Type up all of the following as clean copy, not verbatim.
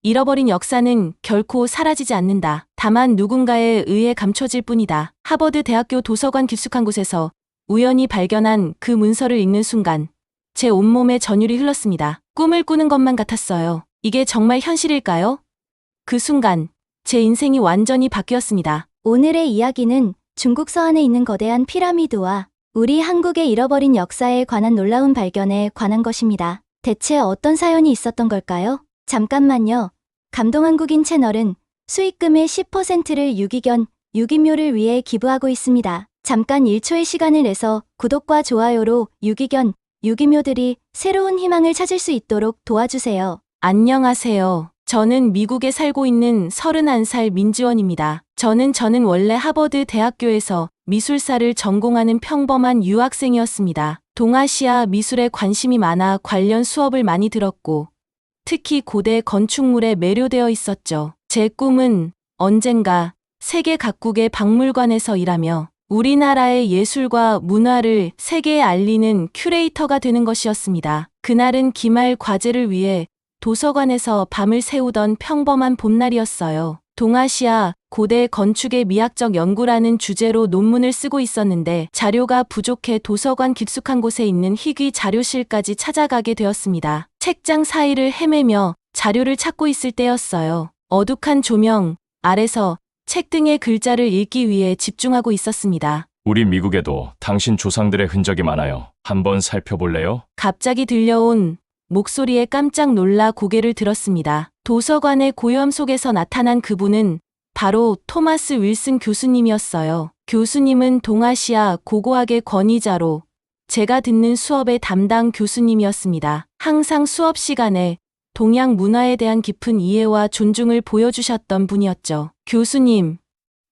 잃어버린 역사는 결코 사라지지 않는다. 다만 누군가에 의해 감춰질 뿐이다. 하버드 대학교 도서관 깊숙한 곳에서 우연히 발견한 그 문서를 읽는 순간 제 온몸에 전율이 흘렀습니다. 꿈을 꾸는 것만 같았어요. 이게 정말 현실일까요? 그 순간 제 인생이 완전히 바뀌었습니다. 오늘의 이야기는 중국 서안에 있는 거대한 피라미드와 우리 한국의 잃어버린 역사에 관한 놀라운 발견에 관한 것입니다. 대체 어떤 사연이 있었던 걸까요? 잠깐만요. 감동한국인 채널은 수익금의 10%를 유기견, 유기묘를 위해 기부하고 있습니다. 잠깐 1초의 시간을 내서 구독과 좋아요로 유기견, 유기묘들이 새로운 희망을 찾을 수 있도록 도와주세요. 안녕하세요. 저는 미국에 살고 있는 31살 민지원입니다. 저는 원래 하버드 대학교에서 미술사를 전공하는 평범한 유학생이었습니다. 동아시아 미술에 관심이 많아 관련 수업을 많이 들었고 특히 고대 건축물에 매료되어 있었죠. 제 꿈은 언젠가 세계 각국의 박물관에서 일하며 우리나라의 예술과 문화를 세계에 알리는 큐레이터가 되는 것이었습니다. 그날은 기말 과제를 위해 도서관에서 밤을 새우던 평범한 봄날이었어요. 동아시아 고대 건축의 미학적 연구라는 주제로 논문을 쓰고 있었는데 자료가 부족해 도서관 깊숙한 곳에 있는 희귀 자료실까지 찾아가게 되었습니다. 책장 사이를 헤매며 자료를 찾고 있을 때였어요. 어둑한 조명 아래서 책 등의 글자를 읽기 위해 집중하고 있었습니다. 우리 미국에도 당신 조상들의 흔적이 많아요. 한번 살펴볼래요? 갑자기 들려온 목소리에 깜짝 놀라 고개를 들었습니다. 도서관의 고요함 속에서 나타난 그분은 바로 토마스 윌슨 교수님이었어요. 교수님은 동아시아 고고학의 권위자로 제가 듣는 수업의 담당 교수님이었습니다. 항상 수업 시간에 동양 문화에 대한 깊은 이해와 존중을 보여주셨던 분이었죠. 교수님,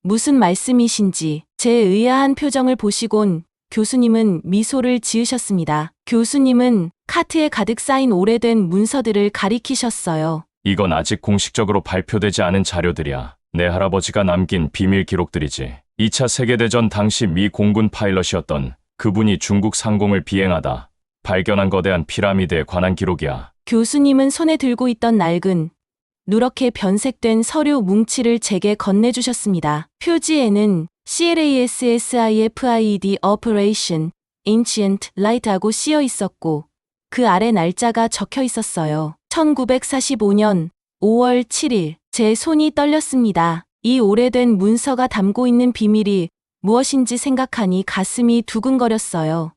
무슨 말씀이신지 제 의아한 표정을 보시곤 교수님은 미소를 지으셨습니다. 교수님은 카트에 가득 쌓인 오래된 문서들을 가리키셨어요. 이건 아직 공식적으로 발표되지 않은 자료들이야. 내 할아버지가 남긴 비밀 기록들이지. 2차 세계대전 당시 미 공군 파일럿이었던 그분이 중국 상공을 비행하다 발견한 거대한 피라미드에 관한 기록이야. 교수님은 손에 들고 있던 낡은 누렇게 변색된 서류 뭉치를 제게 건네주셨습니다. 표지에는 CLASSIFID Operation Ancient Light하고 쓰여 있었고 그 아래 날짜가 적혀 있었어요. 1945년 5월 7일. 제 손이 떨렸습니다. 이 오래된 문서가 담고 있는 비밀이 무엇인지 생각하니 가슴이 두근거렸어요.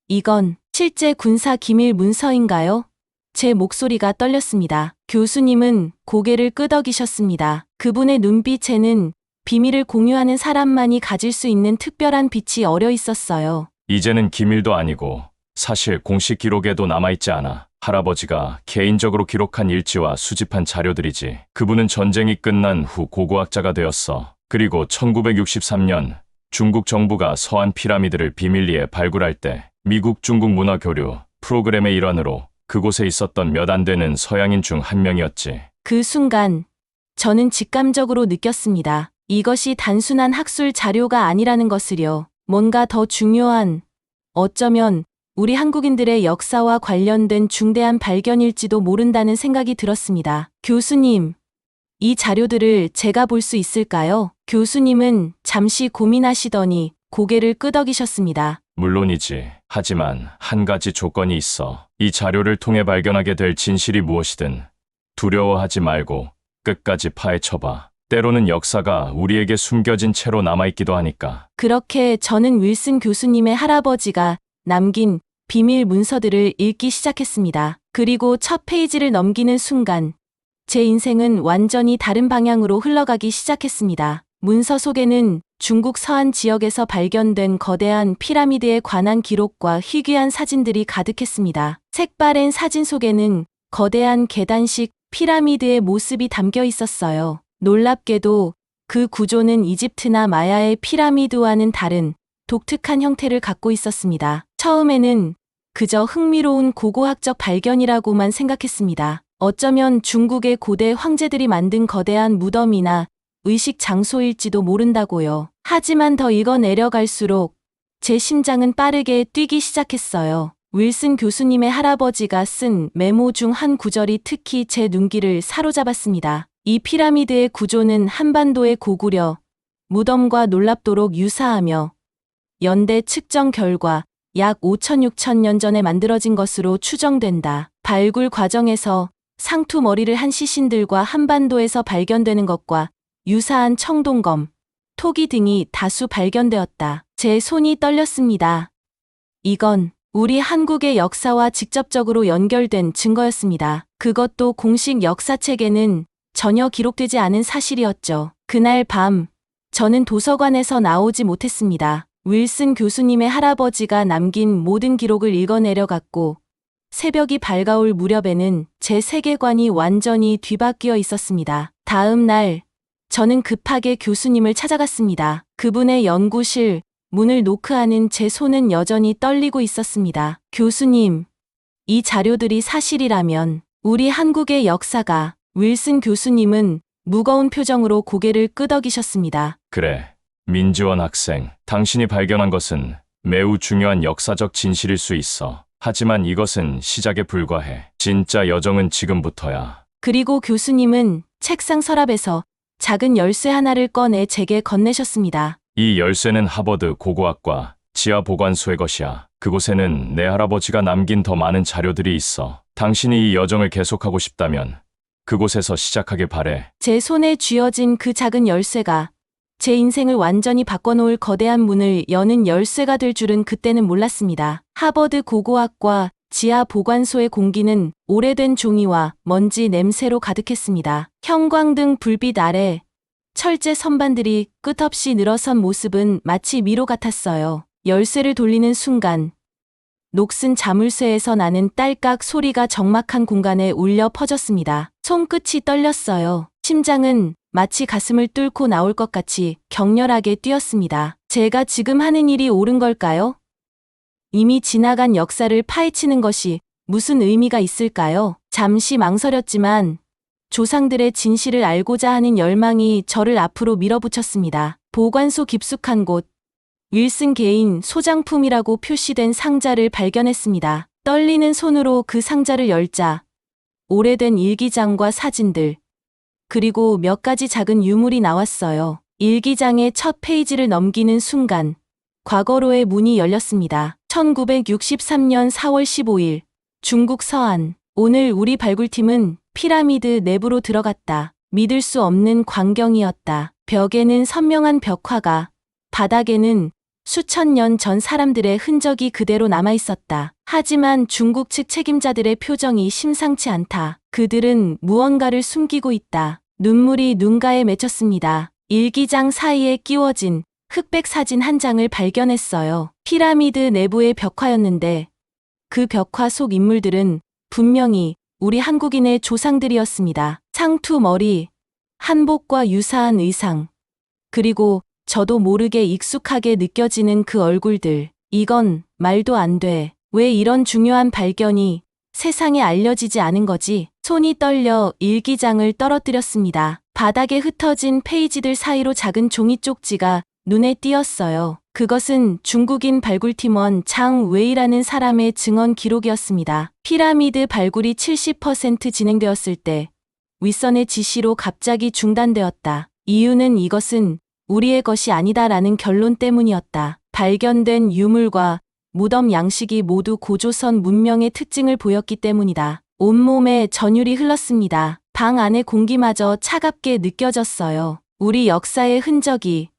이건 실제 군사 기밀 문서인가요? 제 목소리가 떨렸습니다. 교수님은 고개를 끄덕이셨습니다. 그분의 눈빛에는 비밀을 공유하는 사람만이 가질 수 있는 특별한 빛이 어려 있었어요. 이제는 기밀도 아니고 사실 공식 기록에도 남아있지 않아. 할아버지가 개인적으로 기록한 일지와 수집한 자료들이지. 그분은 전쟁이 끝난 후 고고학자가 되었어. 그리고 1963년 중국 정부가 서안 피라미드를 비밀리에 발굴할 때 미국 중국 문화 교류 프로그램의 일환으로 그곳에 있었던 몇 안 되는 서양인 중 한 명이었지. 그 순간 저는 직감적으로 느꼈습니다. 이것이 단순한 학술 자료가 아니라는 것을요. 뭔가 더 중요한, 어쩌면 우리 한국인들의 역사와 관련된 중대한 발견일지도 모른다는 생각이 들었습니다. 교수님, 이 자료들을 제가 볼 수 있을까요? 교수님은 잠시 고민하시더니 고개를 끄덕이셨습니다. 물론이지. 하지만 한 가지 조건이 있어. 이 자료를 통해 발견하게 될 진실이 무엇이든 두려워하지 말고 끝까지 파헤쳐봐. 때로는 역사가 우리에게 숨겨진 채로 남아있기도 하니까. 그렇게 저는 윌슨 교수님의 할아버지가 남긴 비밀 문서들을 읽기 시작했습니다. 그리고 첫 페이지를 넘기는 순간 제 인생은 완전히 다른 방향으로 흘러가기 시작했습니다. 문서 속에는 중국 서안 지역에서 발견된 거대한 피라미드에 관한 기록과 희귀한 사진들이 가득했습니다. 색바랜 사진 속에는 거대한 계단식 피라미드의 모습이 담겨 있었어요. 놀랍게도 그 구조는 이집트나 마야의 피라미드와는 다른 독특한 형태를 갖고 있었습니다. 처음에는 그저 흥미로운 고고학적 발견이라고만 생각했습니다. 어쩌면 중국의 고대 황제들이 만든 거대한 무덤이나 의식 장소일지도 모른다고요. 하지만 더 읽어 내려갈수록 제 심장은 빠르게 뛰기 시작했어요. 윌슨 교수님의 할아버지가 쓴 메모 중 한 구절이 특히 제 눈길을 사로잡았습니다. 이 피라미드의 구조는 한반도의 고구려 무덤과 놀랍도록 유사하며 연대 측정 결과 약 5,6,000년 전에 만들어진 것으로 추정된다. 발굴 과정에서 상투 머리를 한 시신들과 한반도에서 발견되는 것과 유사한 청동검, 토기 등이 다수 발견되었다. 제 손이 떨렸습니다. 이건 우리 한국의 역사와 직접적으로 연결된 증거였습니다. 그것도 공식 역사책에는 전혀 기록되지 않은 사실이었죠. 그날 밤, 저는 도서관에서 나오지 못했습니다. 윌슨 교수님의 할아버지가 남긴 모든 기록을 읽어내려갔고, 새벽이 밝아올 무렵에는 제 세계관이 완전히 뒤바뀌어 있었습니다. 다음 날, 저는 급하게 교수님을 찾아갔습니다. 그분의 연구실 문을 노크하는 제 손은 여전히 떨리고 있었습니다. 교수님, 이 자료들이 사실이라면 우리 한국의 역사가 윌슨 교수님은 무거운 표정으로 고개를 끄덕이셨습니다. 그래, 민지원 학생, 당신이 발견한 것은 매우 중요한 역사적 진실일 수 있어. 하지만 이것은 시작에 불과해. 진짜 여정은 지금부터야. 그리고 교수님은 책상 서랍에서 작은 열쇠 하나를 꺼내 제게 건네셨습니다. 이 열쇠는 하버드 고고학과 지하 보관소의 것이야. 그곳에는 내 할아버지가 남긴 더 많은 자료들이 있어. 당신이 이 여정을 계속하고 싶다면 그곳에서 시작하길 바래. 제 손에 쥐어진 그 작은 열쇠가 제 인생을 완전히 바꿔놓을 거대한 문을 여는 열쇠가 될 줄은 그때는 몰랐습니다. 하버드 고고학과 지하 보관소의 공기는 오래된 종이와 먼지 냄새로 가득했습니다. 형광등 불빛 아래 철제 선반들이 끝없이 늘어선 모습은 마치 미로 같았어요. 열쇠를 돌리는 순간 녹슨 자물쇠에서 나는 딸깍 소리가 적막한 공간에 울려 퍼졌습니다. 손끝이 떨렸어요. 심장은 마치 가슴을 뚫고 나올 것 같이 격렬하게 뛰었습니다. 제가 지금 하는 일이 옳은 걸까요? 이미 지나간 역사를 파헤치는 것이 무슨 의미가 있을까요? 잠시 망설였지만 조상들의 진실을 알고자 하는 열망이 저를 앞으로 밀어붙였습니다. 보관소 깊숙한 곳, 윌슨 개인 소장품이라고 표시된 상자를 발견했습니다. 떨리는 손으로 그 상자를 열자 오래된 일기장과 사진들, 그리고 몇 가지 작은 유물이 나왔어요. 일기장의 첫 페이지를 넘기는 순간 과거로의 문이 열렸습니다. 1963년 4월 15일 중국 서안. 오늘 우리 발굴팀은 피라미드 내부로 들어갔다. 믿을 수 없는 광경이었다. 벽에는 선명한 벽화가, 바닥에는 수천 년 전 사람들의 흔적이 그대로 남아있었다. 하지만 중국 측 책임자들의 표정이 심상치 않다. 그들은 무언가를 숨기고 있다. 눈물이 눈가에 맺혔습니다. 일기장 사이에 끼워진 흑백 사진 한 장을 발견했어요. 피라미드 내부의 벽화였는데 그 벽화 속 인물들은 분명히 우리 한국인의 조상들이었습니다. 상투 머리, 한복과 유사한 의상, 그리고 저도 모르게 익숙하게 느껴지는 그 얼굴들. 이건 말도 안 돼. 왜 이런 중요한 발견이 세상에 알려지지 않은 거지? 손이 떨려 일기장을 떨어뜨렸습니다. 바닥에 흩어진 페이지들 사이로 작은 종이 쪽지가 눈에 띄었어요. 그것은 중국인 발굴팀원 장 웨이라는 사람의 증언 기록이었습니다. 피라미드 발굴이 70% 진행되었을 때 윗선의 지시로 갑자기 중단되었다. 이유는 이것은 우리의 것이 아니다라는 결론 때문이었다. 발견된 유물과 무덤 양식이 모두 고조선 문명의 특징을 보였기 때문이다. 온몸에 전율이 흘렀습니다. 방 안의 공기마저 차갑게 느껴졌어요. 우리 역사의 흔적이,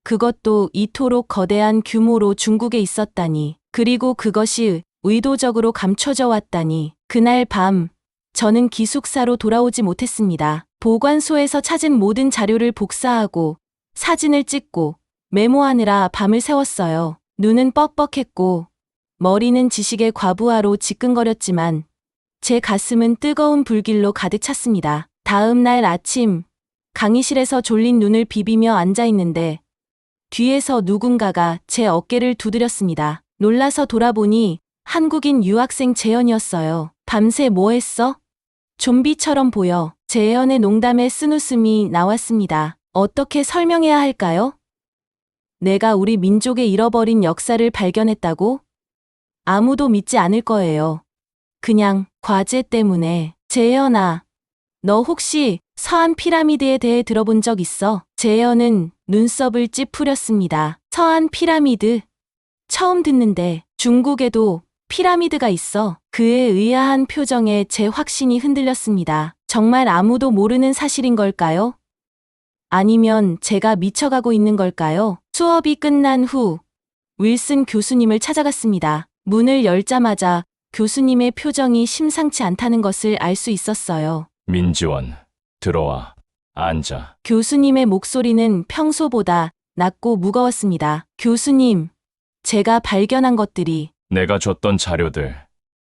그것도 이토록 거대한 규모로 중국에 있었다니. 그리고 그것이 의도적으로 감춰져 왔다니. 그날 밤, 저는 기숙사로 돌아오지 못했습니다. 보관소에서 찾은 모든 자료를 복사하고 사진을 찍고 메모하느라 밤을 새웠어요. 눈은 뻑뻑했고 머리는 지식의 과부하로 지끈거렸지만 제 가슴은 뜨거운 불길로 가득 찼습니다. 다음 날 아침, 강의실에서 졸린 눈을 비비며 앉아있는데 뒤에서 누군가가 제 어깨를 두드렸습니다. 놀라서 돌아보니 한국인 유학생 재현이었어요. 밤새 뭐 했어? 좀비처럼 보여. 재현의 농담에 쓴웃음이 나왔습니다. 어떻게 설명해야 할까요? 내가 우리 민족의 잃어버린 역사를 발견했다고? 아무도 믿지 않을 거예요. 그냥 과제 때문에. 재현아, 너 혹시 서한 피라미드에 대해 들어본 적 있어? 재현은 눈썹을 찌푸렸습니다. 서한 피라미드? 처음 듣는데 중국에도 피라미드가 있어. 그의 의아한 표정에 제 확신이 흔들렸습니다. 정말 아무도 모르는 사실인 걸까요? 아니면 제가 미쳐가고 있는 걸까요? 수업이 끝난 후 윌슨 교수님을 찾아갔습니다. 문을 열자마자 교수님의 표정이 심상치 않다는 것을 알 수 있었어요. 민지원, 들어와. 앉아. 교수님의 목소리는 평소보다 낮고 무거웠습니다. 교수님, 제가 발견한 것들이. 내가 줬던 자료들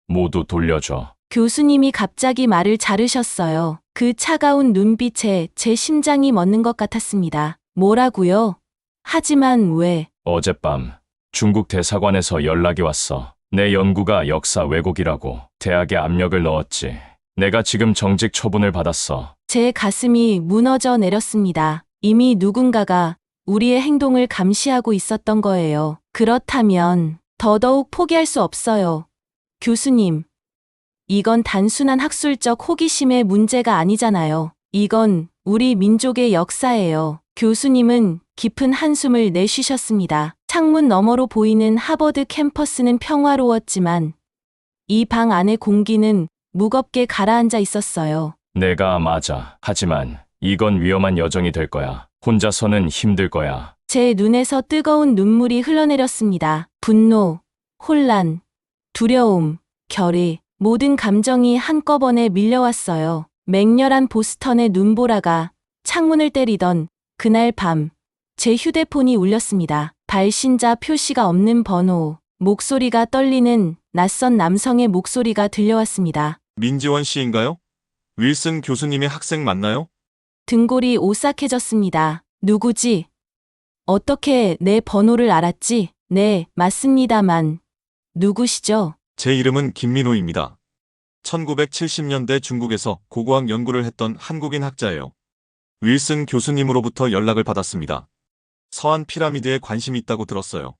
모두 돌려줘. 교수님이 갑자기 말을 자르셨어요. 그 차가운 눈빛에 제 심장이 멎는 것 같았습니다. 뭐라고요? 하지만 왜? 어젯밤 중국 대사관에서 연락이 왔어. 내 연구가 역사 왜곡이라고. 대학에 압력을 넣었지. 내가 지금 정직 처분을 받았어. 제 가슴이 무너져 내렸습니다. 이미 누군가가 우리의 행동을 감시하고 있었던 거예요. 그렇다면 더더욱 포기할 수 없어요. 교수님, 이건 단순한 학술적 호기심의 문제가 아니잖아요. 이건 우리 민족의 역사예요. 교수님은 깊은 한숨을 내쉬셨습니다. 창문 너머로 보이는 하버드 캠퍼스는 평화로웠지만 이 방 안의 공기는 무겁게 가라앉아 있었어요. 내가 맞아. 하지만 이건 위험한 여정이 될 거야. 혼자서는 힘들 거야. 제 눈에서 뜨거운 눈물이 흘러내렸습니다. 분노, 혼란, 두려움, 결의, 모든 감정이 한꺼번에 밀려왔어요. 맹렬한 보스턴의 눈보라가 창문을 때리던 그날 밤, 제 휴대폰이 울렸습니다. 발신자 표시가 없는 번호, 목소리가 떨리는 낯선 남성의 목소리가 들려왔습니다. 민지원 씨인가요? 윌슨 교수님의 학생 맞나요? 등골이 오싹해졌습니다. 누구지? 어떻게 내 번호를 알았지? 네, 맞습니다만. 누구시죠? 제 이름은 김민호입니다. 1970년대 중국에서 고고학 연구를 했던 한국인 학자예요. 윌슨 교수님으로부터 연락을 받았습니다. 서한 피라미드에 관심이 있다고 들었어요.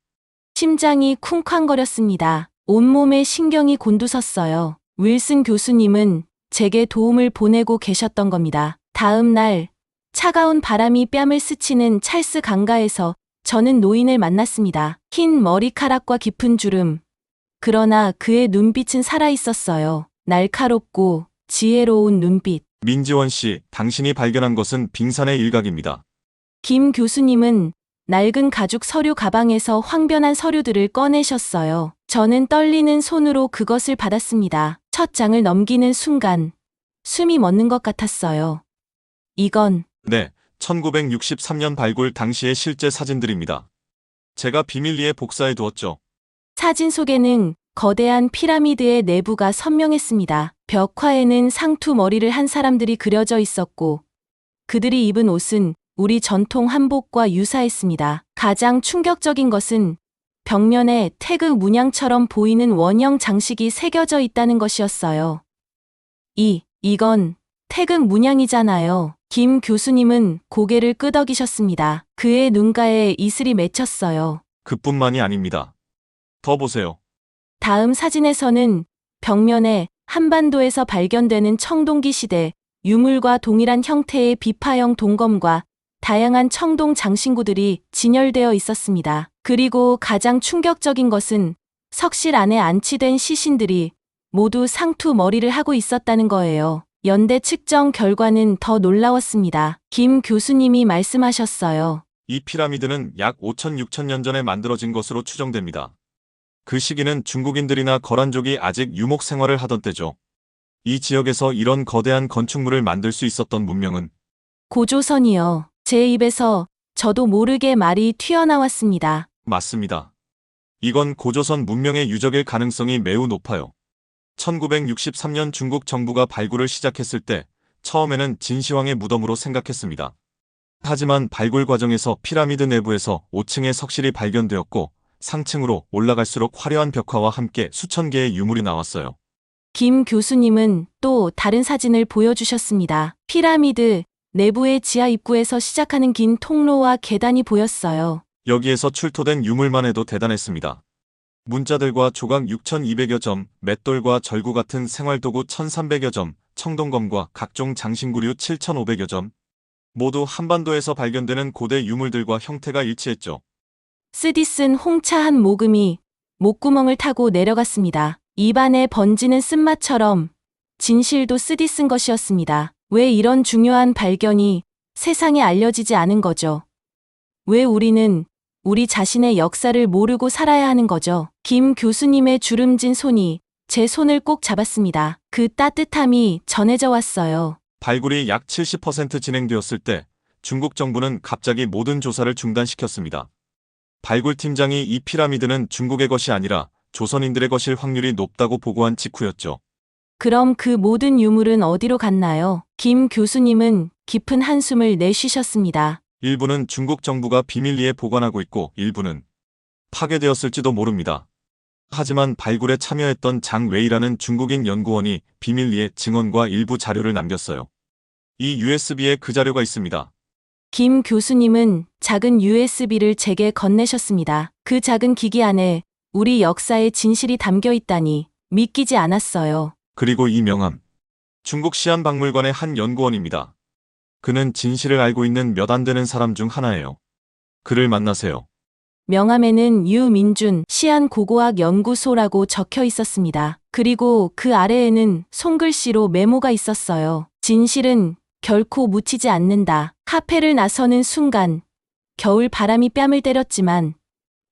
심장이 쿵쾅거렸습니다. 온몸에 신경이 곤두섰어요. 윌슨 교수님은 제게 도움을 보내고 계셨던 겁니다. 다음 날, 차가운 바람이 뺨을 스치는 찰스 강가에서 저는 노인을 만났습니다. 흰 머리카락과 깊은 주름. 그러나 그의 눈빛은 살아있었어요. 날카롭고 지혜로운 눈빛. 민지원 씨, 당신이 발견한 것은 빙산의 일각입니다. 김 교수님은 낡은 가죽 서류 가방에서 황변한 서류들을 꺼내셨어요. 저는 떨리는 손으로 그것을 받았습니다. 첫 장을 넘기는 순간 숨이 멎는 것 같았어요. 이건 네, 1963년 발굴 당시의 실제 사진들입니다. 제가 비밀리에 복사해 두었죠. 사진 속에는 거대한 피라미드의 내부가 선명했습니다. 벽화에는 상투 머리를 한 사람들이 그려져 있었고 그들이 입은 옷은 우리 전통 한복과 유사했습니다. 가장 충격적인 것은 벽면에 태극 문양처럼 보이는 원형 장식이 새겨져 있다는 것이었어요. 이건 태극 문양이잖아요. 김 교수님은 고개를 끄덕이셨습니다. 그의 눈가에 이슬이 맺혔어요. 그뿐만이 아닙니다. 더 보세요. 다음 사진에서는 벽면에 한반도에서 발견되는 청동기 시대 유물과 동일한 형태의 비파형 동검과 다양한 청동 장신구들이 진열되어 있었습니다. 그리고 가장 충격적인 것은 석실 안에 안치된 시신들이 모두 상투 머리를 하고 있었다는 거예요. 연대 측정 결과는 더 놀라웠습니다. 김 교수님이 말씀하셨어요. 이 피라미드는 약 5,000~6,000년 전에 만들어진 것으로 추정됩니다. 그 시기는 중국인들이나 거란족이 아직 유목 생활을 하던 때죠. 이 지역에서 이런 거대한 건축물을 만들 수 있었던 문명은 고조선이요. 제 입에서 저도 모르게 말이 튀어나왔습니다. 맞습니다. 이건 고조선 문명의 유적일 가능성이 매우 높아요. 1963년 중국 정부가 발굴을 시작했을 때 처음에는 진시황의 무덤으로 생각했습니다. 하지만 발굴 과정에서 피라미드 내부에서 5층의 석실이 발견되었고 상층으로 올라갈수록 화려한 벽화와 함께 수천 개의 유물이 나왔어요. 김 교수님은 또 다른 사진을 보여주셨습니다. 피라미드 내부의 지하 입구에서 시작하는 긴 통로와 계단이 보였어요. 여기에서 출토된 유물만 해도 대단했습니다. 문자들과 조각 6,200여 점, 맷돌과 절구 같은 생활도구 1,300여 점, 청동검과 각종 장신구류 7,500여 점, 모두 한반도에서 발견되는 고대 유물들과 형태가 일치했죠. 쓰디쓴 홍차 한 모금이 목구멍을 타고 내려갔습니다. 입안에 번지는 쓴맛처럼 진실도 쓰디쓴 것이었습니다. 왜 이런 중요한 발견이 세상에 알려지지 않은 거죠? 왜 우리는 우리 자신의 역사를 모르고 살아야 하는 거죠? 김 교수님의 주름진 손이 제 손을 꼭 잡았습니다. 그 따뜻함이 전해져 왔어요. 발굴이 약 70% 진행되었을 때 중국 정부는 갑자기 모든 조사를 중단시켰습니다. 발굴팀장이 이 피라미드는 중국의 것이 아니라 조선인들의 것일 확률이 높다고 보고한 직후였죠. 그럼 그 모든 유물은 어디로 갔나요? 김 교수님은 깊은 한숨을 내쉬셨습니다. 일부는 중국 정부가 비밀리에 보관하고 있고 일부는 파괴되었을지도 모릅니다. 하지만 발굴에 참여했던 장 웨이라는 중국인 연구원이 비밀리에 증언과 일부 자료를 남겼어요. 이 USB에 그 자료가 있습니다. 김 교수님은 작은 USB를 제게 건네셨습니다. 그 작은 기기 안에 우리 역사의 진실이 담겨 있다니 믿기지 않았어요. 그리고 이 명함. 중국 시안박물관의 한 연구원입니다. 그는 진실을 알고 있는 몇 안 되는 사람 중 하나예요. 그를 만나세요. 명함에는 유민준 시안고고학연구소라고 적혀 있었습니다. 그리고 그 아래에는 손글씨로 메모가 있었어요. 진실은 결코 묻히지 않는다. 카페를 나서는 순간 겨울 바람이 뺨을 때렸지만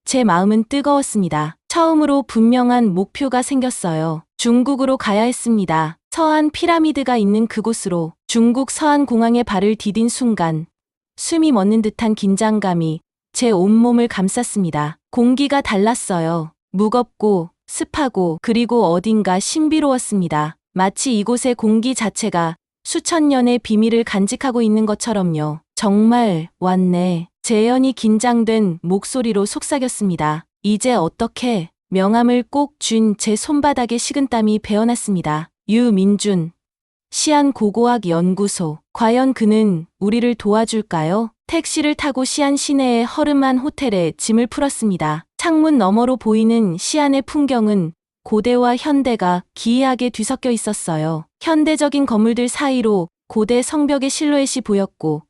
제 마음은 뜨거웠습니다. 처음으로 분명한 목표가 생겼어요. 중국으로 가야 했습니다. 서한 피라미드가 있는 그곳으로. 중국 서한 공항에 발을 디딘 순간 숨이 멎는 듯한 긴장감이 제 온몸을 감쌌습니다. 공기가 달랐어요. 무겁고 습하고 그리고 어딘가 신비로웠습니다. 마치 이곳의 공기 자체가 수천 년의 비밀을 간직하고 있는 것처럼요. 정말 왔네. 재현이 긴장된 목소리로 속삭였습니다. 이제 어떻게? 명함을 꼭 쥔 제 손바닥에 식은땀이 배어났습니다. 유민준 시안고고학연구소. 과연 그는 우리를 도와줄까요? 택시를 타고 시안 시내의 허름한 호텔에 짐을 풀었습니다. 창문 너머로 보이는 시안의 풍경은 고대와 현대가 기이하게 뒤섞여 있었어요. 현대적인 건물들 사이로 고대 성벽의 실루엣이 보였고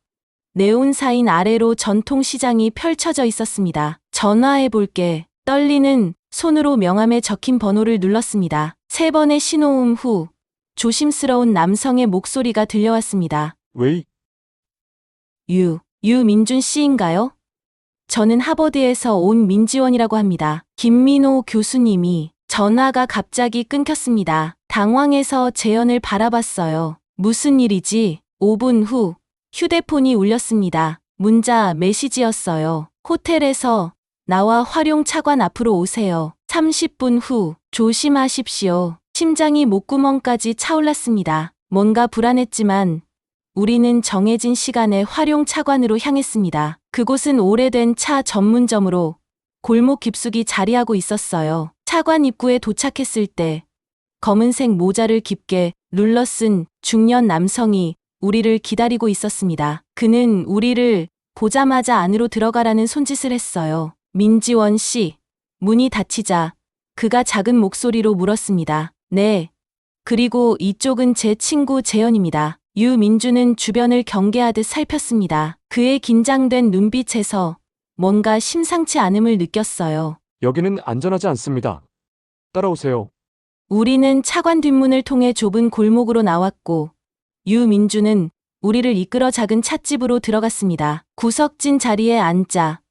네온 사인 아래로 전통 시장이 펼쳐져 있었습니다. 전화해 볼게. 떨리는 손으로 명함에 적힌 번호를 눌렀습니다. 3번의 신호음 후 조심스러운 남성의 목소리가 들려왔습니다. 웨이, 유민준 씨인가요? 저는 하버드에서 온 민지원이라고 합니다. 김민호 교수님이. 전화가 갑자기 끊겼습니다. 당황해서 재현을 바라봤어요. 무슨 일이지? 5분 후 휴대폰이 울렸습니다. 문자 메시지였어요. 호텔에서 나와 활용 차관 앞으로 오세요. 30분 후 조심하십시오. 심장이 목구멍까지 차올랐습니다. 뭔가 불안했지만 우리는 정해진 시간에 활용 차관으로 향했습니다. 그곳은 오래된 차 전문점으로 골목 깊숙이 자리하고 있었어요. 차관 입구에 도착했을 때 검은색 모자를 깊게 눌러 쓴 중년 남성이 우리를 기다리고 있었습니다. 그는 우리를 보자마자 안으로 들어가라는 손짓을 했어요. 민지원 씨. 문이 닫히자 그가 작은 목소리로 물었습니다. 네. 그리고 이쪽은 제 친구 재현입니다. 유민준은 주변을 경계하듯 살폈습니다. 그의 긴장된 눈빛에서 뭔가 심상치 않음을 느꼈어요. 여기는 안전하지 않습니다. 따라오세요. 우리는 차관 뒷문을 통해 좁은 골목으로 나왔고 유민준은 우리를 이끌어 작은 찻집으로 들어갔습니다. 구석진 자리에 앉자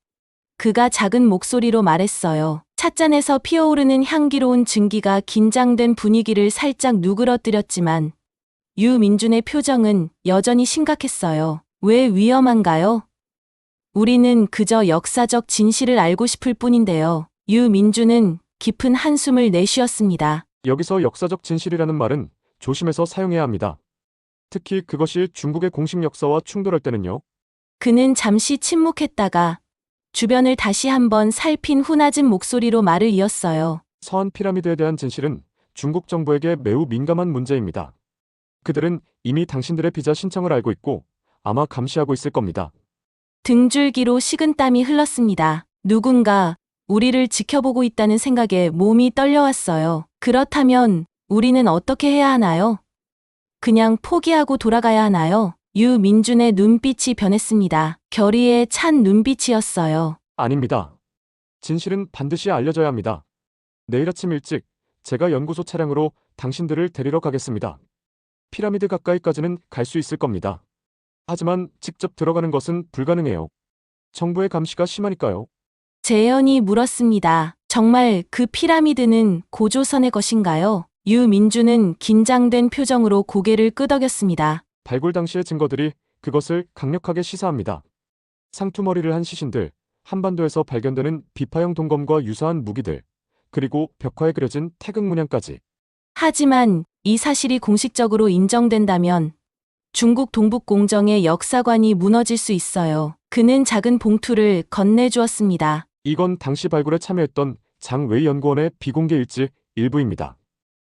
그가 작은 목소리로 말했어요. 찻잔에서 피어오르는 향기로운 증기가 긴장된 분위기를 살짝 누그러뜨렸지만 유민준의 표정은 여전히 심각했어요. 왜 위험한가요? 우리는 그저 역사적 진실을 알고 싶을 뿐인데요. 유민준은 깊은 한숨을 내쉬었습니다. 여기서 역사적 진실이라는 말은 조심해서 사용해야 합니다. 특히 그것이 중국의 공식 역사와 충돌할 때는요. 그는 잠시 침묵했다가 주변을 다시 한번 살핀 후 낮은 목소리로 말을 이었어요. 서한 피라미드에 대한 진실은 중국 정부에게 매우 민감한 문제입니다. 그들은 이미 당신들의 비자 신청을 알고 있고 아마 감시하고 있을 겁니다. 등줄기로 식은땀이 흘렀습니다. 누군가 우리를 지켜보고 있다는 생각에 몸이 떨려왔어요. 그렇다면 우리는 어떻게 해야 하나요? 그냥 포기하고 돌아가야 하나요? 유민준의 눈빛이 변했습니다. 결의에 찬 눈빛이었어요. 아닙니다. 진실은 반드시 알려져야 합니다. 내일 아침 일찍 제가 연구소 차량으로 당신들을 데리러 가겠습니다. 피라미드 가까이까지는 갈 수 있을 겁니다. 하지만 직접 들어가는 것은 불가능해요. 정부의 감시가 심하니까요. 재현이 물었습니다. 정말 그 피라미드는 고조선의 것인가요? 유민준은 긴장된 표정으로 고개를 끄덕였습니다. 발굴 당시의 증거들이 그것을 강력하게 시사합니다. 상투머리를 한 시신들, 한반도에서 발견되는 비파형 동검과 유사한 무기들, 그리고 벽화에 그려진 태극 문양까지. 하지만 이 사실이 공식적으로 인정된다면 중국 동북공정의 역사관이 무너질 수 있어요. 그는 작은 봉투를 건네주었습니다. 이건 당시 발굴에 참여했던 장웨이 연구원의 비공개 일지 일부입니다.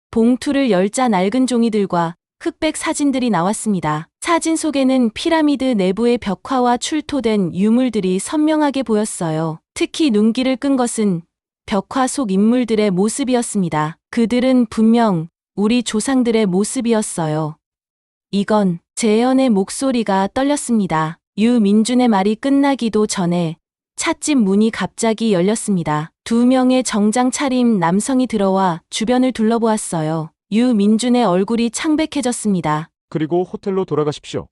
봉투를 열자 낡은 종이들과 흑백 사진들이 나왔습니다. 사진 속에는 피라미드 내부의 벽화와 출토된 유물들이 선명하게 보였어요. 특히 눈길을 끈 것은 벽화 속 인물들의 모습이었습니다. 그들은 분명 우리 조상들의 모습이었어요. 이건 재현의 목소리가 떨렸습니다. 유민준의 말이 끝나기도 전에 찻집 문이 갑자기 열렸습니다. 2명의 정장 차림 남성이 들어와 주변을 둘러보았어요. 유민준의 얼굴이 창백해졌습니다. 그리고 호텔로 돌아가십시오.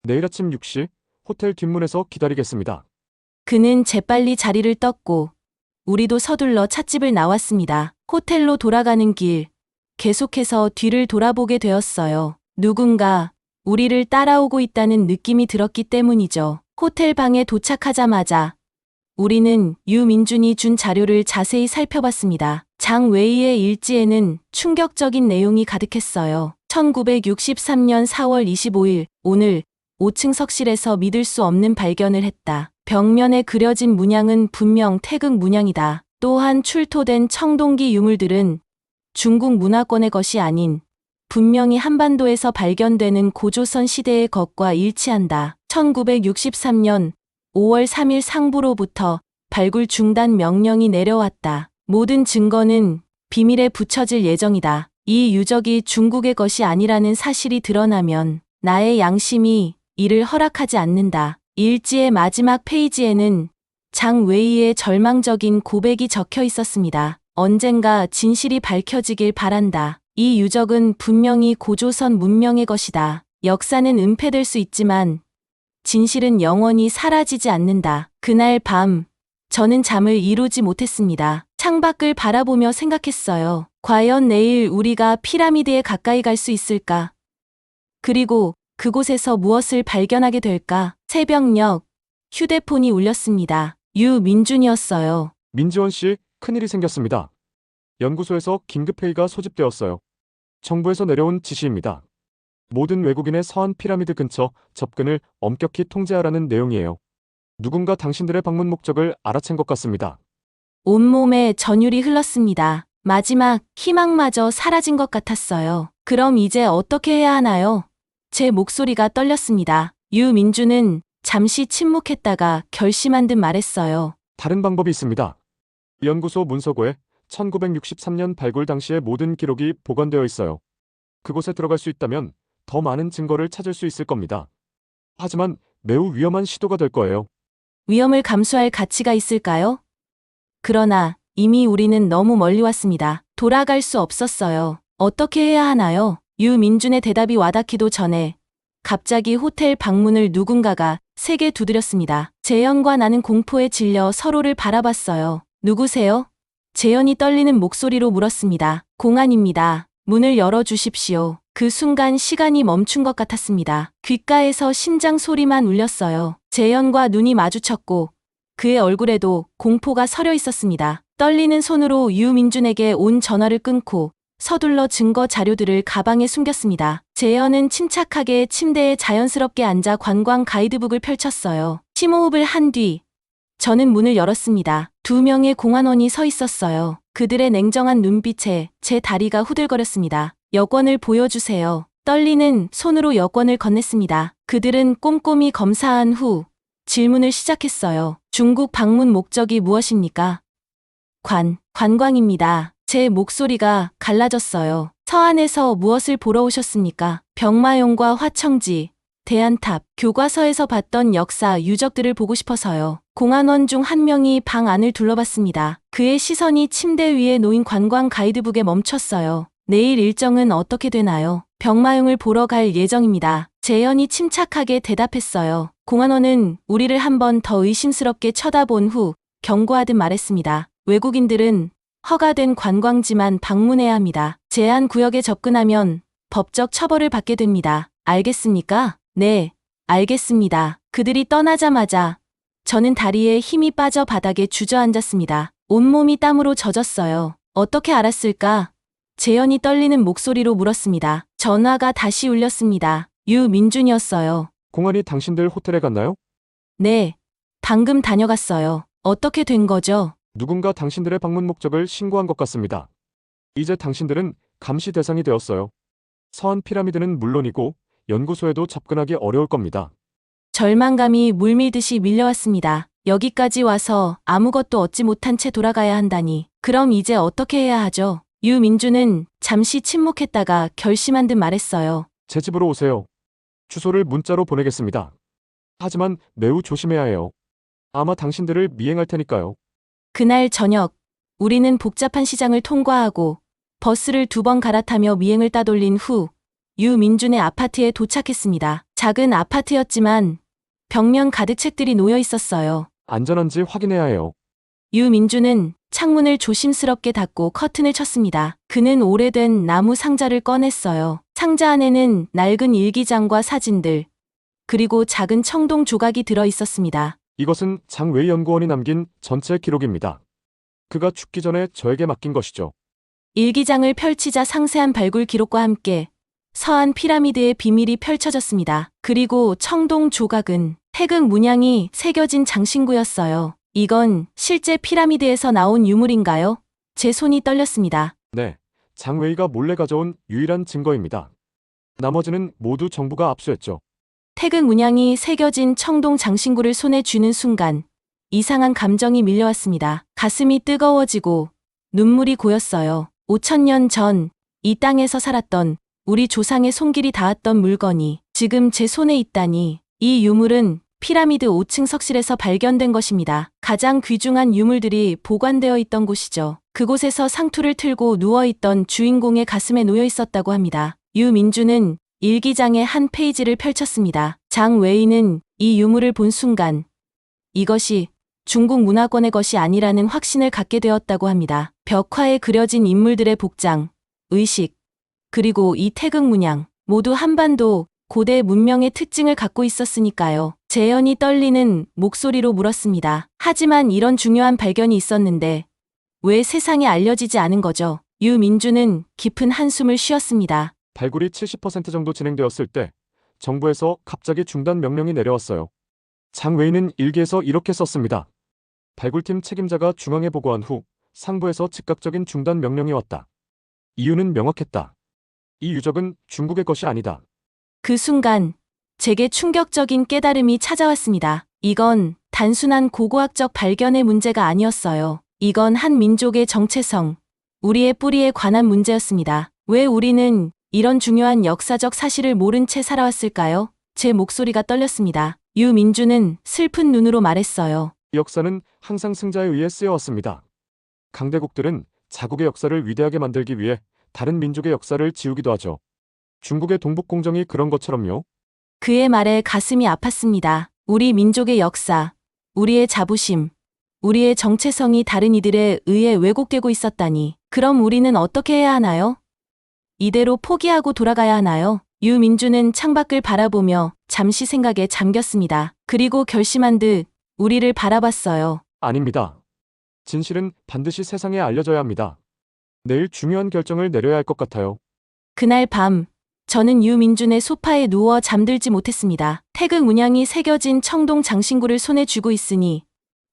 내일 아침 6시 호텔 뒷문에서 기다리겠습니다. 그는 재빨리 자리를 떴고 우리도 서둘러 찻집을 나왔습니다. 호텔로 돌아가는 길, 계속해서 뒤를 돌아보게 되었어요. 누군가 우리를 따라오고 있다는 느낌이 들었기 때문이죠. 호텔 방에 도착하자마자 우리는 유민준이 준 자료를 자세히 살펴봤습니다. 장웨이의 일지에는 충격적인 내용이 가득했어요. 1963년 4월 25일, 오늘 5층 석실에서 믿을 수 없는 발견을 했다. 벽면에 그려진 문양은 분명 태극 문양이다. 또한 출토된 청동기 유물들은 중국 문화권의 것이 아닌 분명히 한반도에서 발견되는 고조선 시대의 것과 일치한다. 1963년 5월 3일 상부로부터 발굴 중단 명령이 내려왔다. 모든 증거는 비밀에 붙여질 예정이다. 이 유적이 중국의 것이 아니라는 사실이 드러나면 나의 양심이 이를 허락하지 않는다. 일지의 마지막 페이지에는 장웨이의 절망적인 고백이 적혀 있었습니다. 언젠가 진실이 밝혀지길 바란다. 이 유적은 분명히 고조선 문명의 것이다. 역사는 은폐될 수 있지만 진실은 영원히 사라지지 않는다. 그날 밤, 저는 잠을 이루지 못했습니다. 창밖을 바라보며 생각했어요. 과연 내일 우리가 피라미드에 가까이 갈 수 있을까? 그리고 그곳에서 무엇을 발견하게 될까? 새벽녘, 휴대폰이 울렸습니다. 유민준이었어요. 민지원 씨, 큰일이 생겼습니다. 연구소에서 긴급회의가 소집되었어요. 정부에서 내려온 지시입니다. 모든 외국인의 서한 피라미드 근처 접근을 엄격히 통제하라는 내용이에요. 누군가 당신들의 방문 목적을 알아챈 것 같습니다. 온몸에 전율이 흘렀습니다. 마지막 희망마저 사라진 것 같았어요. 그럼 이제 어떻게 해야 하나요? 제 목소리가 떨렸습니다. 유민준은 잠시 침묵했다가 결심한 듯 말했어요. 다른 방법이 있습니다. 연구소 문서고에 1963년 발굴 당시의 모든 기록이 보관되어 있어요. 그곳에 들어갈 수 있다면 더 많은 증거를 찾을 수 있을 겁니다. 하지만 매우 위험한 시도가 될 거예요. 위험을 감수할 가치가 있을까요? 그러나 이미 우리는 너무 멀리 왔습니다. 돌아갈 수 없었어요. 어떻게 해야 하나요? 유민준의 대답이 와닿기도 전에 갑자기 호텔 방문을 누군가가 세게 두드렸습니다. 재현과 나는 공포에 질려 서로를 바라봤어요. 누구세요? 재현이 떨리는 목소리로 물었습니다. 공안입니다. 문을 열어주십시오. 그 순간 시간이 멈춘 것 같았습니다. 귓가에서 심장 소리만 울렸어요. 재현과 눈이 마주쳤고 그의 얼굴에도 공포가 서려 있었습니다. 떨리는 손으로 유민준에게 온 전화를 끊고 서둘러 증거 자료들을 가방에 숨겼습니다. 재현은 침착하게 침대에 자연스럽게 앉아 관광 가이드북을 펼쳤어요. 심호흡을 한 뒤 저는 문을 열었습니다. 2명의 공안원이 서 있었어요. 그들의 냉정한 눈빛에 제 다리가 후들거렸습니다. 여권을 보여주세요. 떨리는 손으로 여권을 건넸습니다. 그들은 꼼꼼히 검사한 후 질문을 시작했어요. 중국 방문 목적이 무엇입니까? 관광입니다. 제 목소리가 갈라졌어요. 서안에서 무엇을 보러 오셨습니까? 병마용과 화청지, 대안탑, 교과서에서 봤던 역사 유적들을 보고 싶어서요. 공안원 중 한 명이 방 안을 둘러봤습니다. 그의 시선이 침대 위에 놓인 관광 가이드북에 멈췄어요. 내일 일정은 어떻게 되나요? 병마용을 보러 갈 예정입니다. 재현이 침착하게 대답했어요. 공안원은 우리를 한 번 더 의심스럽게 쳐다본 후 경고하듯 말했습니다. 외국인들은 허가된 관광지만 방문해야 합니다. 제한 구역에 접근하면 법적 처벌을 받게 됩니다. 알겠습니까? 네, 알겠습니다. 그들이 떠나자마자 저는 다리에 힘이 빠져 바닥에 주저앉았습니다. 온몸이 땀으로 젖었어요. 어떻게 알았을까? 재현이 떨리는 목소리로 물었습니다. 전화가 다시 울렸습니다. 유민준이었어요. 공안이 당신들 호텔에 갔나요? 네, 방금 다녀갔어요. 어떻게 된 거죠? 누군가 당신들의 방문 목적을 신고한 것 같습니다. 이제 당신들은 감시 대상이 되었어요. 서안 피라미드는 물론이고 연구소에도 접근하기 어려울 겁니다. 절망감이 물밀듯이 밀려왔습니다. 여기까지 와서 아무것도 얻지 못한 채 돌아가야 한다니. 그럼 이제 어떻게 해야 하죠? 유민주는 잠시 침묵했다가 결심한 듯 말했어요. 제 집으로 오세요. 주소를 문자로 보내겠습니다. 하지만 매우 조심해야 해요. 아마 당신들을 미행할 테니까요. 그날 저녁, 우리는 복잡한 시장을 통과하고 버스를 2번 갈아타며 미행을 따돌린 후 유민준의 아파트에 도착했습니다. 작은 아파트였지만 벽면 가득 책들이 놓여 있었어요. 안전한지 확인해야 해요. 유민준은 창문을 조심스럽게 닫고 커튼을 쳤습니다. 그는 오래된 나무 상자를 꺼냈어요. 상자 안에는 낡은 일기장과 사진들, 그리고 작은 청동 조각이 들어 있었습니다. 이것은 장웨이 연구원이 남긴 전체 기록입니다. 그가 죽기 전에 저에게 맡긴 것이죠. 일기장을 펼치자 상세한 발굴 기록과 함께 서안 피라미드의 비밀이 펼쳐졌습니다. 그리고 청동 조각은 태극 문양이 새겨진 장신구였어요. 이건 실제 피라미드에서 나온 유물인가요? 제 손이 떨렸습니다. 네, 장웨이가 몰래 가져온 유일한 증거입니다. 나머지는 모두 정부가 압수했죠. 태극 문양이 새겨진 청동 장신구를 손에 쥐는 순간 이상한 감정이 밀려왔습니다. 가슴이 뜨거워지고 눈물이 고였어요. 5,000년 전 이 땅에서 살았던 우리 조상의 손길이 닿았던 물건이 지금 제 손에 있다니. 이 유물은 피라미드 5층 석실에서 발견된 것입니다. 가장 귀중한 유물들이 보관되어 있던 곳이죠. 그곳에서 상투를 틀고 누워있던 주인공의 가슴에 놓여 있었다고 합니다. 유민주는 일기장의 한 페이지를 펼쳤습니다. 장 웨이는 이 유물을 본 순간 이것이 중국 문화권의 것이 아니라는 확신을 갖게 되었다고 합니다. 벽화에 그려진 인물들의 복장, 의식, 그리고 이 태극 문양 모두 한반도 고대 문명의 특징을 갖고 있었으니까요. 재현이 떨리는 목소리로 물었습니다. 하지만 이런 중요한 발견이 있었는데 왜 세상에 알려지지 않은 거죠? 유민주는 깊은 한숨을 쉬었습니다. 발굴이 70% 정도 진행되었을 때 정부에서 갑자기 중단 명령이 내려왔어요. 장웨이는 일기에서 이렇게 썼습니다. 발굴팀 책임자가 중앙에 보고한 후 상부에서 즉각적인 중단 명령이 왔다. 이유는 명확했다. 이 유적은 중국의 것이 아니다. 그 순간 제게 충격적인 깨달음이 찾아왔습니다. 이건 단순한 고고학적 발견의 문제가 아니었어요. 이건 한 민족의 정체성, 우리의 뿌리에 관한 문제였습니다. 왜 우리는 이런 중요한 역사적 사실을 모른 채 살아왔을까요? 제 목소리가 떨렸습니다. 유민주는 슬픈 눈으로 말했어요. 이 역사는 항상 승자에 의해 쓰여왔습니다. 강대국들은 자국의 역사를 위대하게 만들기 위해 다른 민족의 역사를 지우기도 하죠. 중국의 동북공정이 그런 것처럼요. 그의 말에 가슴이 아팠습니다. 우리 민족의 역사, 우리의 자부심, 우리의 정체성이 다른 이들에 의해 왜곡되고 있었다니. 그럼 우리는 어떻게 해야 하나요? 이대로 포기하고 돌아가야 하나요? 유민주는 창밖을 바라보며 잠시 생각에 잠겼습니다. 그리고 결심한 듯 우리를 바라봤어요. 아닙니다. 진실은 반드시 세상에 알려져야 합니다. 내일 중요한 결정을 내려야 할 것 같아요. 그날 밤 저는 유민준의 소파에 누워 잠들지 못했습니다. 태극 문양이 새겨진 청동 장신구를 손에 쥐고 있으니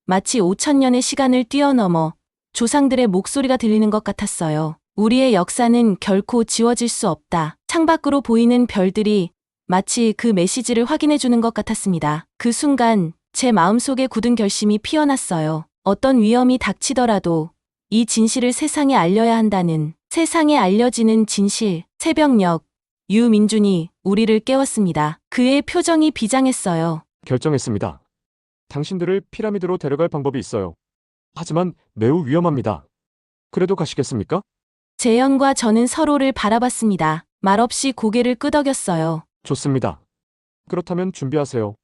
마치 5,000년의 시간을 뛰어넘어 조상들의 목소리가 들리는 것 같았어요. 우리의 역사는 결코 지워질 수 없다. 창밖으로 보이는 별들이 마치 그 메시지를 확인해 주는 것 같았습니다. 그 순간 제 마음속에 굳은 결심이 피어났어요. 어떤 위험이 닥치더라도 이 진실을 세상에 알려야 한다는 세상에 알려지는 진실. 새벽녘 유민준이 우리를 깨웠습니다. 그의 표정이 비장했어요. 결정했습니다. 당신들을 피라미드로 데려갈 방법이 있어요. 하지만 매우 위험합니다. 그래도 가시겠습니까? 재현과 저는 서로를 바라봤습니다. 말없이 고개를 끄덕였어요. 좋습니다. 그렇다면 준비하세요.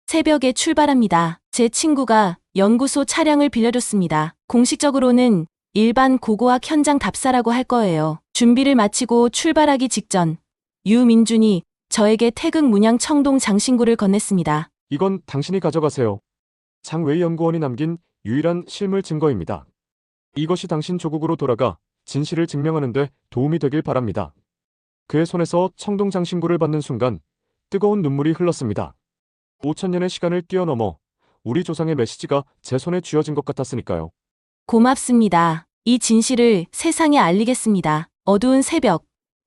새벽에 출발합니다. 제 친구가 연구소 차량을 빌려줬습니다. 공식적으로는 일반 고고학 현장 답사라고 할 거예요. 준비를 마치고 출발하기 직전 유민준이 저에게 태극 문양 청동 장신구를 건넸습니다. 이건 당신이 가져가세요. 장웨이 연구원이 남긴 유일한 실물 증거입니다. 이것이 당신 조국으로 돌아가 진실을 증명하는 데 도움이 되길 바랍니다. 그의 손에서 청동 장신구를 받는 순간 뜨거운 눈물이 흘렀습니다. 5천년의 시간을 뛰어넘어 우리 조상의 메시지가 제 손에 쥐어진 것 같았으니까요. 고맙습니다. 이 진실을 세상에 알리겠습니다. 어두운 새벽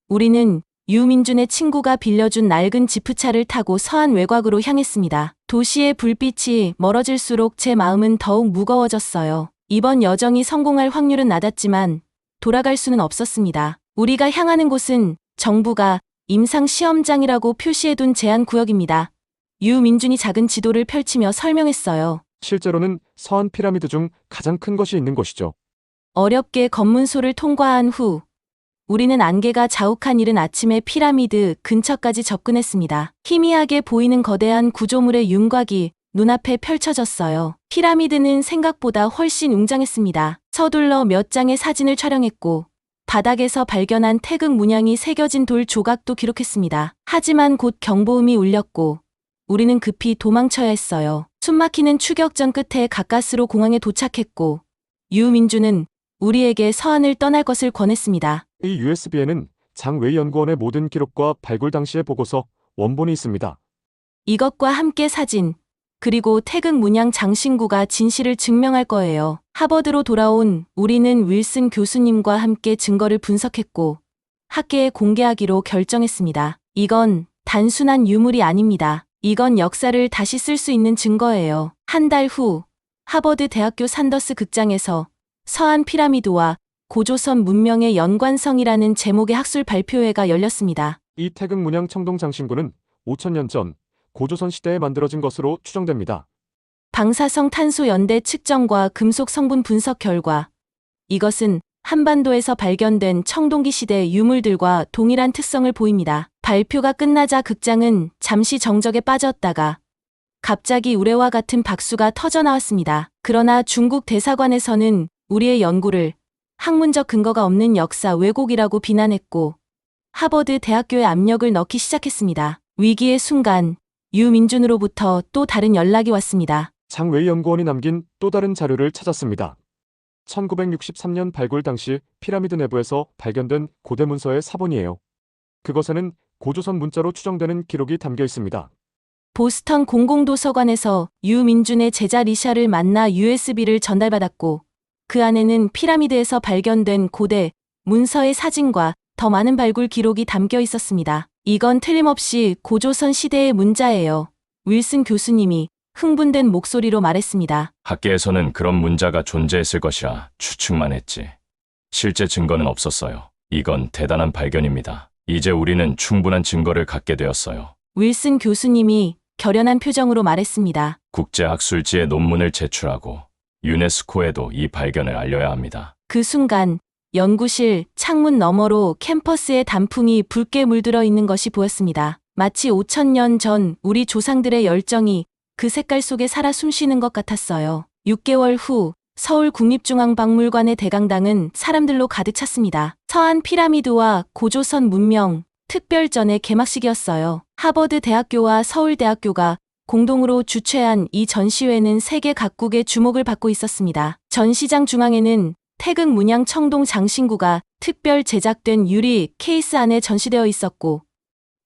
우리는 유민준의 친구가 빌려준 낡은 지프차를 타고 서안 외곽으로 향했습니다. 도시의 불빛이 멀어질수록 제 마음은 더욱 무거워졌어요. 이번 여정이 성공할 확률은 낮았지만 돌아갈 수는 없었습니다. 우리가 향하는 곳은 정부가 임상 시험장이라고 표시해둔 제한구역입니다. 유민준이 작은 지도를 펼치며 설명했어요. 실제로는 서안 피라미드 중 가장 큰 것이 있는 곳이죠. 어렵게 검문소를 통과한 후 우리는 안개가 자욱한 이른 아침에 피라미드 근처까지 접근했습니다. 희미하게 보이는 거대한 구조물의 윤곽이 눈앞에 펼쳐졌어요. 피라미드는 생각보다 훨씬 웅장했습니다. 서둘러 몇 장의 사진을 촬영했고 바닥에서 발견한 태극 문양이 새겨진 돌 조각도 기록했습니다. 하지만 곧 경보음이 울렸고 우리는 급히 도망쳐야 했어요. 숨막히는 추격전 끝에 가까스로 공항에 도착했고 유민준은 우리에게 서안을 떠날 것을 권했습니다. 이 USB에는 장웨이 연구원의 모든 기록과 발굴 당시의 보고서, 원본이 있습니다. 이것과 함께 사진, 그리고 태극 문양 장신구가 진실을 증명할 거예요. 하버드로 돌아온 우리는 윌슨 교수님과 함께 증거를 분석했고 학계에 공개하기로 결정했습니다. 이건 단순한 유물이 아닙니다. 이건 역사를 다시 쓸 수 있는 증거예요. 한 달 후 하버드 대학교 산더스 극장에서 서안 피라미드와 고조선 문명의 연관성이라는 제목의 학술 발표회가 열렸습니다. 이 태극 문양 청동 장신구는 5천년 전 고조선 시대에 만들어진 것으로 추정됩니다. 방사성 탄소 연대 측정과 금속 성분 분석 결과 이것은 한반도에서 발견된 청동기 시대 유물들과 동일한 특성을 보입니다. 발표가 끝나자 극장은 잠시 정적에 빠졌다가 갑자기 우레와 같은 박수가 터져나왔습니다. 그러나 중국 대사관에서는 우리의 연구를 학문적 근거가 없는 역사 왜곡이라고 비난했고 하버드 대학교에 압력을 넣기 시작했습니다. 위기의 순간 유민준으로부터 또 다른 연락이 왔습니다. 장웨이 연구원이 남긴 또 다른 자료를 찾았습니다. 1963년 발굴 당시 피라미드 내부에서 발견된 고대 문서의 사본이에요. 그것에는 고조선 문자로 추정되는 기록이 담겨 있습니다. 보스턴 공공도서관에서 유민준의 제자 리샤를 만나 USB를 전달받았고 그 안에는 피라미드에서 발견된 고대 문서의 사진과 더 많은 발굴 기록이 담겨 있었습니다. 이건 틀림없이 고조선 시대의 문자예요. 윌슨 교수님이 흥분된 목소리로 말했습니다. 학계에서는 그런 문자가 존재했을 것이라 추측만 했지. 실제 증거는 없었어요. 이건 대단한 발견입니다. 이제 우리는 충분한 증거를 갖게 되었어요. 윌슨 교수님이 결연한 표정으로 말했습니다. 국제학술지에 논문을 제출하고 유네스코에도 이 발견을 알려야 합니다. 그 순간 연구실 창문 너머로 캠퍼스의 단풍이 붉게 물들어 있는 것이 보였습니다. 마치 5천년 전 우리 조상들의 열정이 그 색깔 속에 살아 숨쉬는 것 같았어요. 6개월 후 서울국립중앙박물관의 대강당은 사람들로 가득 찼습니다. 서안 피라미드와 고조선 문명 특별전의 개막식이었어요. 하버드 대학교와 서울대학교가 공동으로 주최한 이 전시회는 세계 각국의 주목을 받고 있었습니다. 전시장 중앙에는 태극 문양 청동 장신구가 특별 제작된 유리 케이스 안에 전시되어 있었고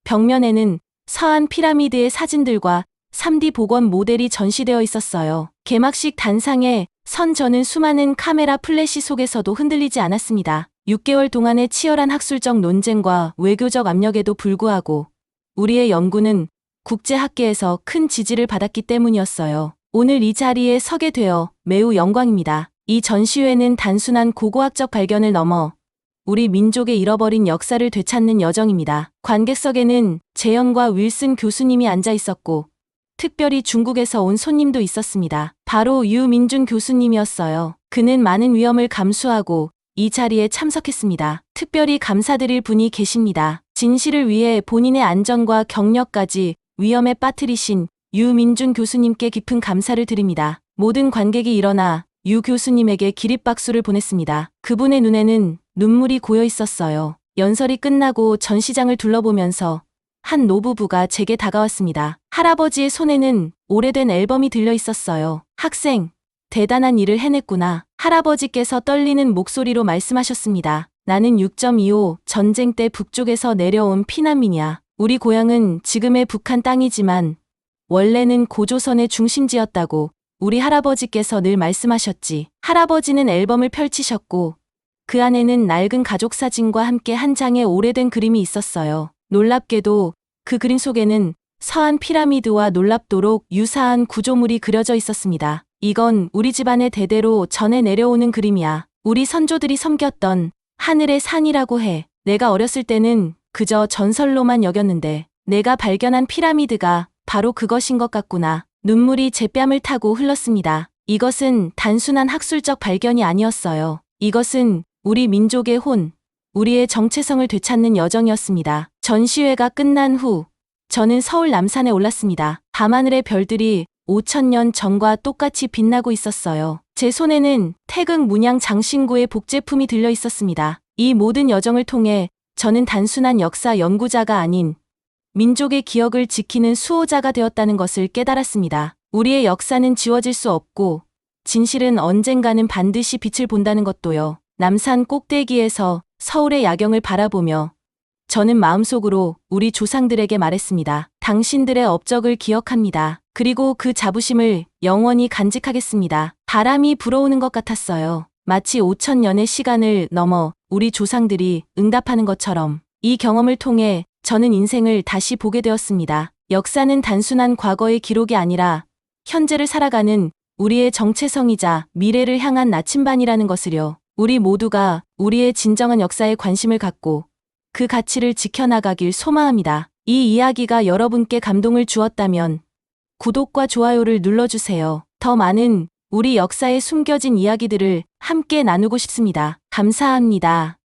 벽면에는 서안 피라미드의 사진들과 3D 복원 모델이 전시되어 있었어요. 개막식 단상에 선 저는 수많은 카메라 플래시 속에서도 흔들리지 않았습니다. 6개월 동안의 치열한 학술적 논쟁과 외교적 압력에도 불구하고 우리의 연구는 국제학계에서 큰 지지를 받았기 때문이었어요. 오늘 이 자리에 서게 되어 매우 영광입니다. 이 전시회는 단순한 고고학적 발견을 넘어 우리 민족의 잃어버린 역사를 되찾는 여정입니다. 관객석에는 재현과 윌슨 교수님이 앉아 있었고, 특별히 중국에서 온 손님도 있었습니다. 바로 유민준 교수님이었어요. 그는 많은 위험을 감수하고 이 자리에 참석했습니다. 특별히 감사드릴 분이 계십니다. 진실을 위해 본인의 안전과 경력까지 위험에 빠뜨리신 유민준 교수님께 깊은 감사를 드립니다. 모든 관객이 일어나 유 교수님에게 기립박수를 보냈습니다. 그분의 눈에는 눈물이 고여 있었어요. 연설이 끝나고 전시장을 둘러보면서 한 노부부가 제게 다가왔습니다. 할아버지의 손에는 오래된 앨범이 들려 있었어요. 학생, 대단한 일을 해냈구나. 할아버지께서 떨리는 목소리로 말씀하셨습니다. 나는 6.25 전쟁 때 북쪽에서 내려온 피난민이야. 우리 고향은 지금의 북한 땅이지만 원래는 고조선의 중심지였다고 우리 할아버지께서 늘 말씀하셨지. 할아버지는 앨범을 펼치셨고 그 안에는 낡은 가족 사진과 함께 한 장의 오래된 그림이 있었어요. 놀랍게도 그 그림 속에는 서한 피라미드와 놀랍도록 유사한 구조물이 그려져 있었습니다. 이건 우리 집안에 대대로 전해 내려오는 그림이야. 우리 선조들이 섬겼던 하늘의 산이라고 해. 내가 어렸을 때는 그저 전설로만 여겼는데 내가 발견한 피라미드가 바로 그것인 것 같구나. 눈물이 제 뺨을 타고 흘렀습니다. 이것은 단순한 학술적 발견이 아니었어요. 이것은 우리 민족의 혼, 우리의 정체성을 되찾는 여정이었습니다. 전시회가 끝난 후 저는 서울 남산에 올랐습니다. 밤하늘의 별들이 5,000년 전과 똑같이 빛나고 있었어요. 제 손에는 태극 문양 장신구의 복제품이 들려 있었습니다. 이 모든 여정을 통해 저는 단순한 역사 연구자가 아닌 민족의 기억을 지키는 수호자가 되었다는 것을 깨달았습니다. 우리의 역사는 지워질 수 없고 진실은 언젠가는 반드시 빛을 본다는 것도요. 남산 꼭대기에서 서울의 야경을 바라보며 저는 마음속으로 우리 조상들에게 말했습니다. 당신들의 업적을 기억합니다. 그리고 그 자부심을 영원히 간직하겠습니다. 바람이 불어오는 것 같았어요. 마치 5,000년의 시간을 넘어 우리 조상들이 응답하는 것처럼 이 경험을 통해 저는 인생을 다시 보게 되었습니다. 역사는 단순한 과거의 기록이 아니라 현재를 살아가는 우리의 정체성이자 미래를 향한 나침반이라는 것을요. 우리 모두가 우리의 진정한 역사에 관심을 갖고 그 가치를 지켜나가길 소망합니다. 이 이야기가 여러분께 감동을 주었다면 구독과 좋아요를 눌러주세요. 더 많은 우리 역사에 숨겨진 이야기들을 함께 나누고 싶습니다. 감사합니다.